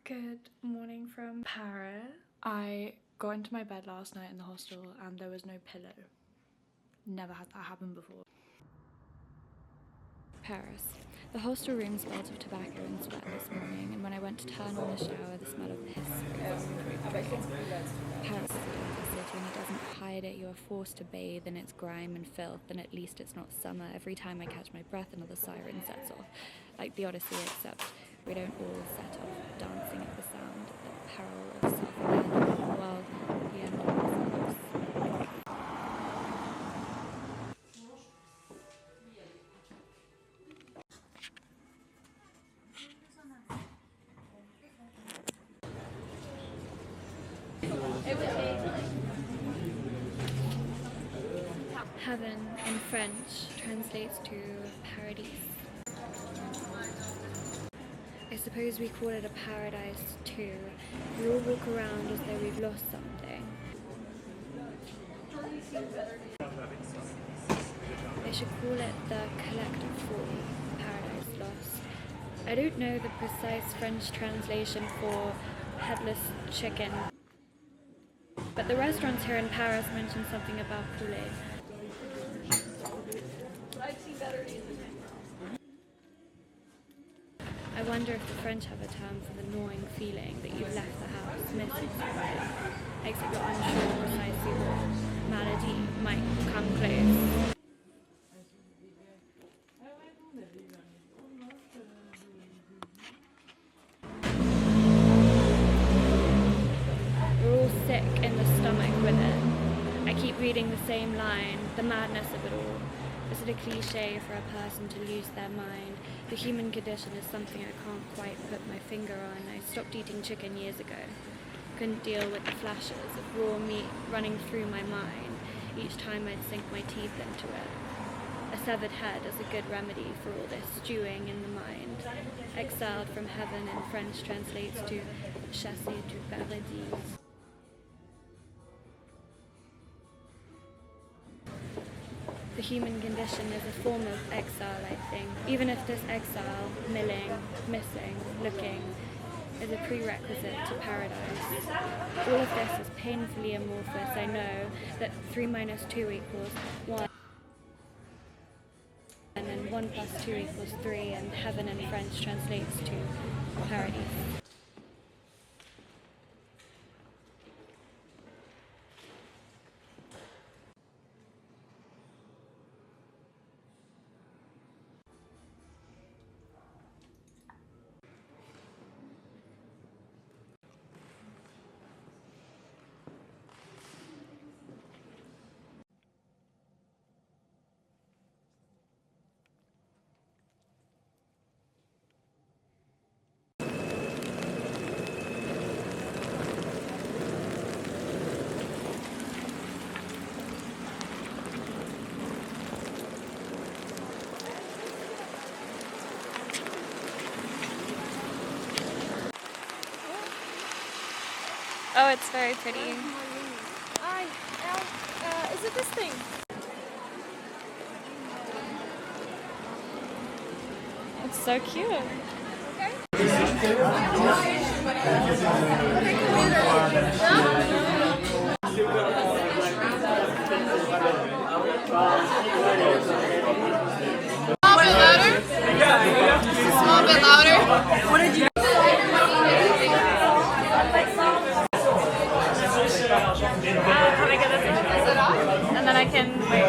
Good morning from Paris. I got into my bed last night in the hostel and there was no pillow. Never had that happen before. Paris. The hostel room smelled of tobacco and sweat this morning, and when I went to turn on the shower, the smell of piss. Paris is a dirty city and it doesn't hide it. You are forced to bathe in its grime and filth, and at least it's not summer. Every time I catch my breath, another siren sets off. Like the Odyssey, except we don't all set off dancing at the sound, at the peril of self-abandonment. Well, the end of ourselves. Heaven in French translates to paradise. I suppose we call it a paradise too. We all walk around as though we've lost something. They should call it the collective fall, paradise lost. I don't know the precise French translation for headless chicken, but the restaurants here in Paris mention something about poulet. I wonder if the French have a term for the gnawing feeling that you've left the house missing something, except you're unsure precisely what malady might come close. We're all sick in the stomach with it. I keep reading the same line, the madness of it all. Is it a cliche for a person to lose their mind? The human condition is something I can't quite put my finger on. I stopped eating chicken years ago. Couldn't deal with the flashes of raw meat running through my mind each time I'd sink my teeth into it. A severed head is a good remedy for all this stewing in the mind. Exiled from heaven in French translates to chassé du paradis. The human condition is a form of exile, I think. Even if this exile, milling, missing, looking, is a prerequisite to paradise. All of this is painfully amorphous. I know that 3 minus 2 equals 1, and then 1 plus 2 equals 3, and heaven in French translates to paradise. Oh, it's very pretty. Is it this thing? It's so cute. A small bit louder. What did you? Can I get this off? And then I can wait.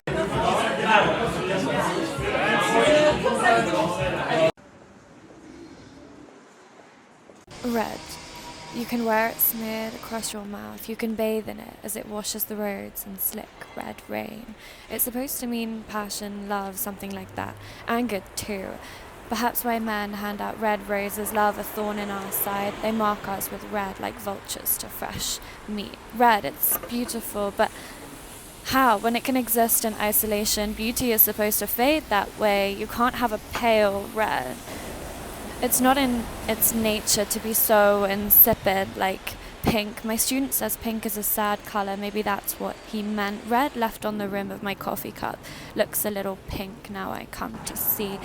Red. You can wear it smeared across your mouth. You can bathe in it as it washes the roads in slick red rain. It's supposed to mean passion, love, something like that. Anger too. Perhaps why men hand out red roses, love a thorn in our side. They mark us with red like vultures to fresh meat. Red, it's beautiful, but how? When it can exist in isolation, beauty is supposed to fade that way. You can't have a pale red. It's not in its nature to be so insipid like pink. My student says pink is a sad colour. Maybe that's what he meant. Red left on the rim of my coffee cup looks a little pink now I come to see.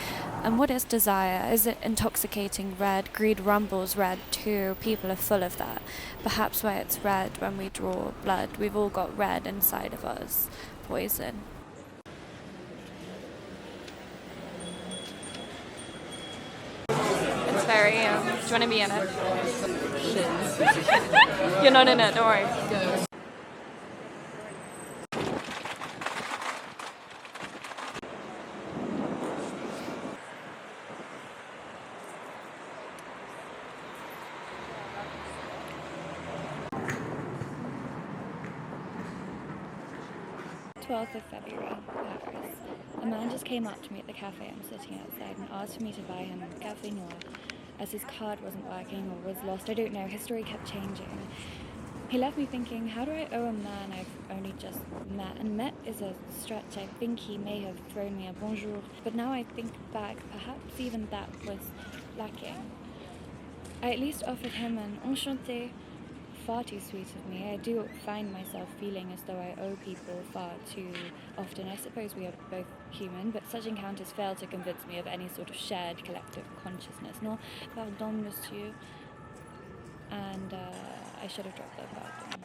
And what is desire? Is it intoxicating red? Greed rumbles red too. People are full of that. Perhaps why it's red when we draw blood. We've all got red inside of us. Poison. It's very, do you want to be in it? You're not in it, don't worry. February, Paris. A man just came up to me at the cafe I'm sitting outside and asked for me to buy him café noir, as his card wasn't working or was lost. I don't know, his story kept changing. He left me thinking, how do I owe a man I've only just met? And met is a stretch. I think he may have thrown me a bonjour, but now I think back, perhaps even that was lacking. I at least offered him an enchanté. Far too sweet of me. I do find myself feeling as though I owe people far too often. I suppose we are both human, but such encounters fail to convince me of any sort of shared collective consciousness. No, pardon, monsieur. And I should have dropped that pardon.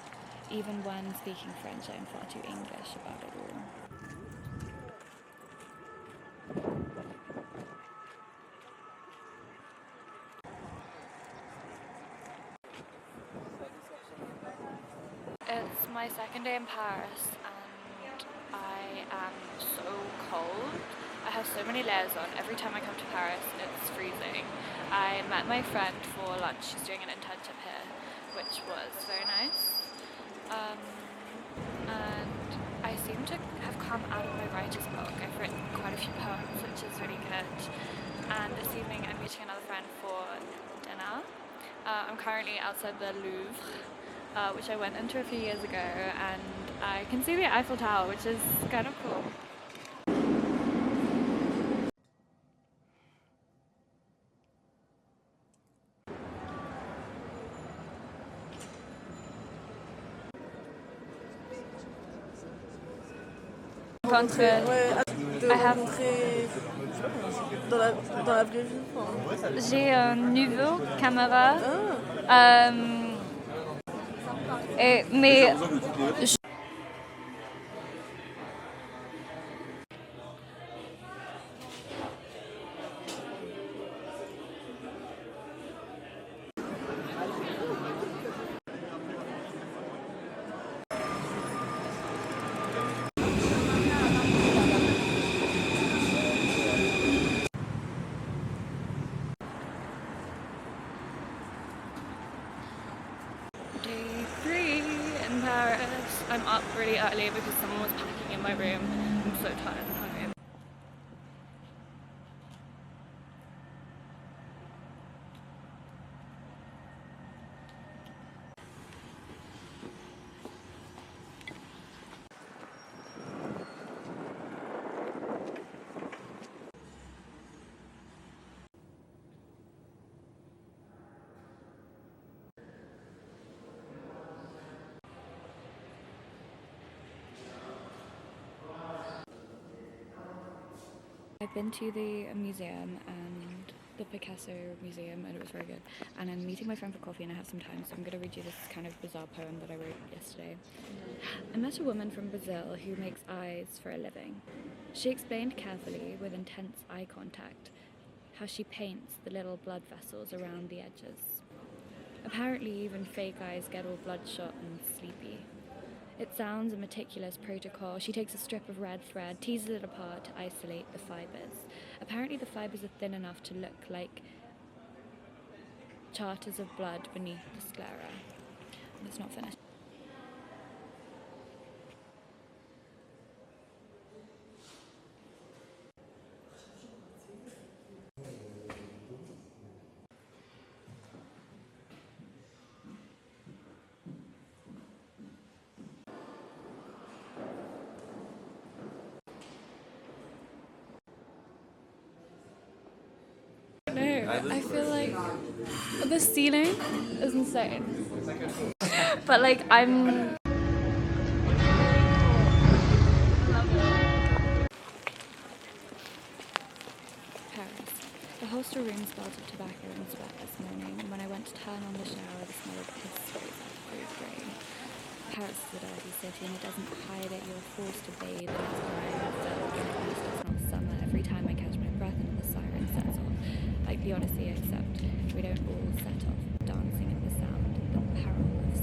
Even when speaking French, I am far too English about it all. It's my second day in Paris and I am so cold. I have so many layers on. Every time I come to Paris, it's freezing. I met my friend for lunch. She's doing an internship here, which was very nice. And I seem to have come out of my writer's block. I've written quite a few poems, which is really good. And this evening I'm meeting another friend for dinner. I'm currently outside the Louvre, which I went into a few years ago, and I can see the Eiffel Tower, which is kind of cool. Dans la vraie vie. J'ai un nouveau caméra, mais Day 3 in Paris. I'm up really early because someone was packing in my room. I'm so tired and hungry. I've been to the museum and the Picasso museum and it was very good, and I'm meeting my friend for coffee and I have some time, so I'm going to read you this kind of bizarre poem that I wrote yesterday. I met a woman from Brazil who makes eyes for a living. She explained carefully, with intense eye contact, how she paints the little blood vessels around the edges. Apparently even fake eyes get all bloodshot and sleepy. It sounds a meticulous protocol. She takes a strip of red thread, teases it apart to isolate the fibers. Apparently the fibers are thin enough to look like charters of blood beneath the sclera. It's not finished. No, I feel like the ceiling is insane. But like, I'm... Paris. The hostel room smelled of tobacco and sweat this morning, and when I went to turn on the shower, the smell of piss rose up through the rain. Paris is a dirty city, and it doesn't hide it. You're forced to bathe in its grime and filth, and at least it's not summer. Every time I catch my breath and the siren sets off, like the Odyssey, except we don't all set off dancing at the sound, the peril of